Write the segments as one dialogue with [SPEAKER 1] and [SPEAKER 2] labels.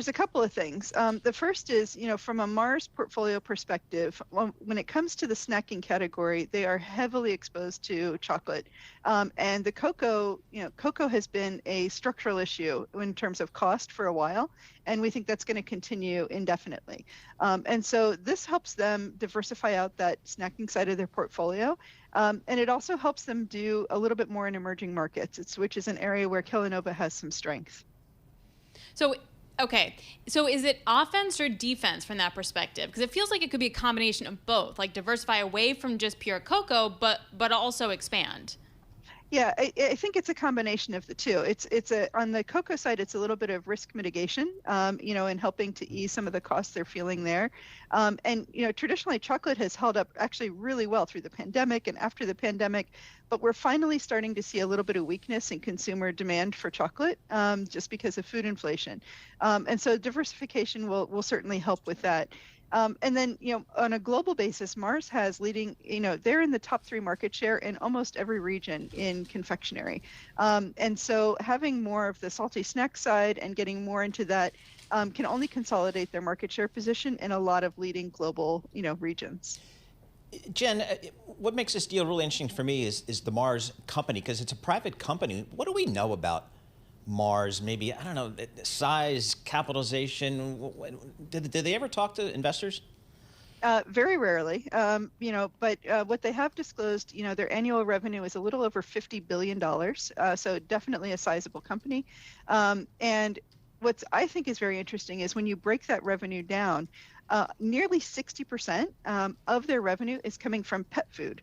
[SPEAKER 1] There's a couple of things. The first is, from a Mars portfolio perspective, when it comes to the snacking category, they are heavily exposed to chocolate. And the cocoa has been a structural issue in terms of cost for a while, and we think that's going to continue indefinitely. And so this helps them diversify out that snacking side of their portfolio. And it also helps them do a little bit more in emerging markets, which is an area where Kellanova has some strength.
[SPEAKER 2] Okay, so is it offense or defense from that perspective? Because it feels like it could be a combination of both, like diversify away from just pure cocoa, but also expand.
[SPEAKER 1] Yeah, I think it's a combination of the two. On the cocoa side, it's a little bit of risk mitigation, in helping to ease some of the costs they're feeling there. And traditionally, chocolate has held up actually really well through the pandemic and after the pandemic, but we're finally starting to see a little bit of weakness in consumer demand for chocolate, just because of food inflation. And so diversification will certainly help with that. And then, on a global basis, Mars has leading, they're in the top 3 market share in almost every region in confectionery. And so having more of the salty snack side and getting more into that can only consolidate their market share position in a lot of leading global, regions.
[SPEAKER 3] Jen, what makes this deal really interesting for me is the Mars company, because it's a private company. What do we know about Mars? Maybe, I don't know, size, capitalization. Did they ever talk to investors?
[SPEAKER 1] Very rarely, but what they have disclosed, their annual revenue is a little over $50 billion. So definitely a sizable company. And what I think is very interesting is when you break that revenue down, nearly 60% of their revenue is coming from pet food.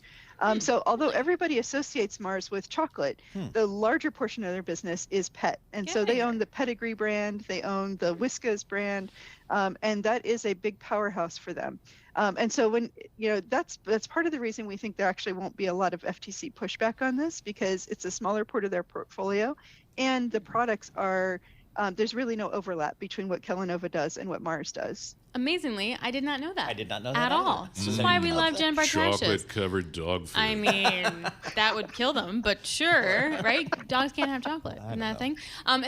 [SPEAKER 1] So although everybody associates Mars with chocolate, the larger portion of their business is pet. And so they own the Pedigree brand, they own the Whiskas brand, and that is a big powerhouse for them. And so when, that's part of the reason we think there actually won't be a lot of FTC pushback on this, because it's a smaller part of their portfolio, and the products are, there's really no overlap between what Kellanova does and what Mars does.
[SPEAKER 2] Amazingly, I did not know that.
[SPEAKER 3] I did not know that
[SPEAKER 2] at all. This is why we love Jen Bartashus.
[SPEAKER 4] Chocolate-covered dog food.
[SPEAKER 2] I mean, that would kill them, but sure, right? Dogs can't have chocolate. Isn't that a thing?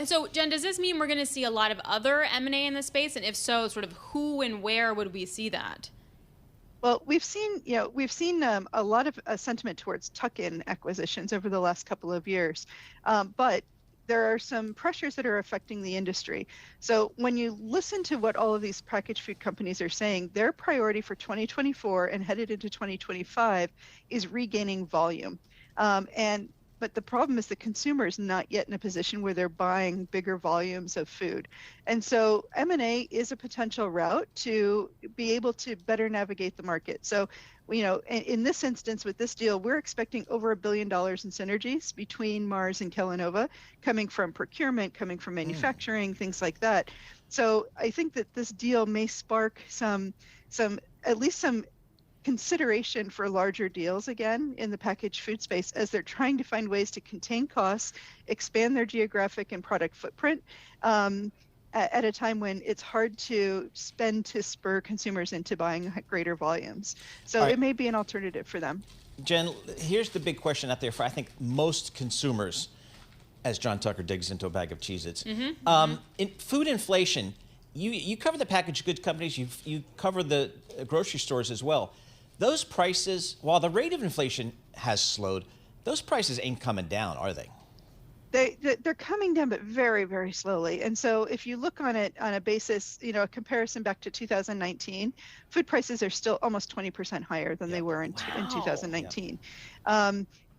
[SPEAKER 2] So, Jen, does this mean we're going to see a lot of other M&A in the space? And if so, sort of who and where would we see that?
[SPEAKER 1] Well, we've seen a lot of sentiment towards tuck-in acquisitions over the last couple of years, but there are some pressures that are affecting the industry. So when you listen to what all of these packaged food companies are saying, their priority for 2024 and headed into 2025 is regaining volume. But the problem is the consumer is not yet in a position where they're buying bigger volumes of food. And so M&A is a potential route to be able to better navigate the market. So, in this instance with this deal, we're expecting over $1 billion in synergies between Mars and Kellanova, coming from procurement, coming from manufacturing, things like that. So I think that this deal may spark at least some consideration for larger deals again in the packaged food space, as they're trying to find ways to contain costs, expand their geographic and product footprint at a time when it's hard to spend to spur consumers into buying greater volumes. So it may be an alternative for them.
[SPEAKER 3] Jen, here's the big question out there for, I think, most consumers, as John Tucker digs into a bag of Cheez-Its. In food inflation, you cover the packaged goods companies, you cover the grocery stores as well. Those prices, while the rate of inflation has slowed, those prices ain't coming down, are they?
[SPEAKER 1] They're coming down, but very, very slowly. And so if you look on it on a basis, a comparison back to 2019, food prices are still almost 20% higher than they were in 2019.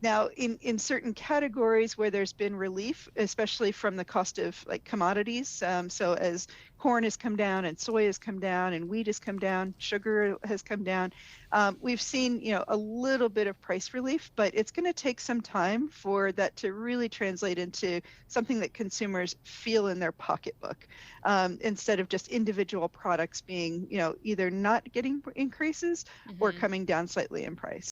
[SPEAKER 1] Now, in certain categories where there's been relief, especially from the cost of commodities, so as corn has come down and soy has come down and wheat has come down, sugar has come down, we've seen a little bit of price relief, but it's going to take some time for that to really translate into something that consumers feel in their pocketbook, instead of just individual products being either not getting increases or coming down slightly in price.